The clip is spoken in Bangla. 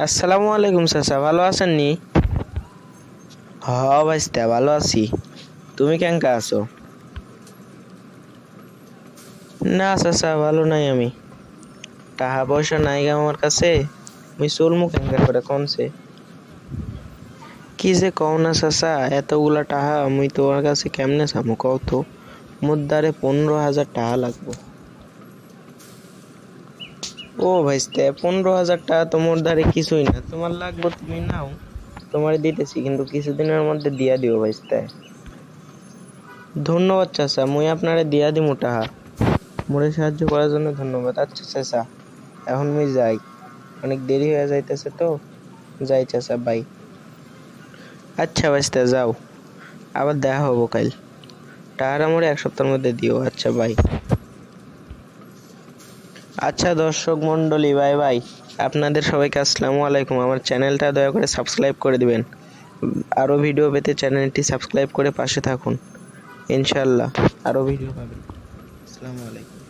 আসসালামু আলাইকুম চাচা, ভালো আছেন নি? হ ভাইস্তা, ভালো আছি। তুমি কেঙ্কা আছো? না চাচা, ভালো নাই আমি। টাকা পয়সা নাই গা আমার কাছে। মুই চলমু কেঙ্কা করে কনছে? কি যে কও না চাচা, এতগুলা টাকা মুই তোমার কাছে কেমনে চামু কও তো? মোর দ্বারে 15,000 টাকা লাগবো। ও ভাইস্তে, 15,000 টাকা তো মোর দ্বারে কিছুই না। তোমার লাগবো তুমি নাও, তোমার দিতেছি, কিন্তু কিছুদিনের মধ্যে দিয়া দিও ভাইস্তে। ধন্যবাদ চাচা, মুই আপনারে দিয়া দিমু টাকা। মোরে সাহায্য করার জন্য ধন্যবাদ। আচ্ছা চাচা, এখন মুই যাই, অনেক দেরি হয়ে যাইতেছে তো। যাই চাচা, বাই। আচ্ছা ভাইস্তা, যাও, আবার দেখা হবো কাল। টাকাটা মোরে 1 সপ্তাহের মধ্যে দিও। আচ্ছা, বাই। আচ্ছা দর্শক মন্ডলী, বাই বাই। আপনাদের সবাইকে আসসালামু আলাইকুম। আমার চ্যানেলটা দয়া করে সাবস্ক্রাইব করে দিবেন। আরো ভিডিও পেতে চ্যানেলটি সাবস্ক্রাইব করে পাশে থাকুন। ইনশাল্লাহ আরো ভিডিও পাবেন। আসসালামু আলাইকুম।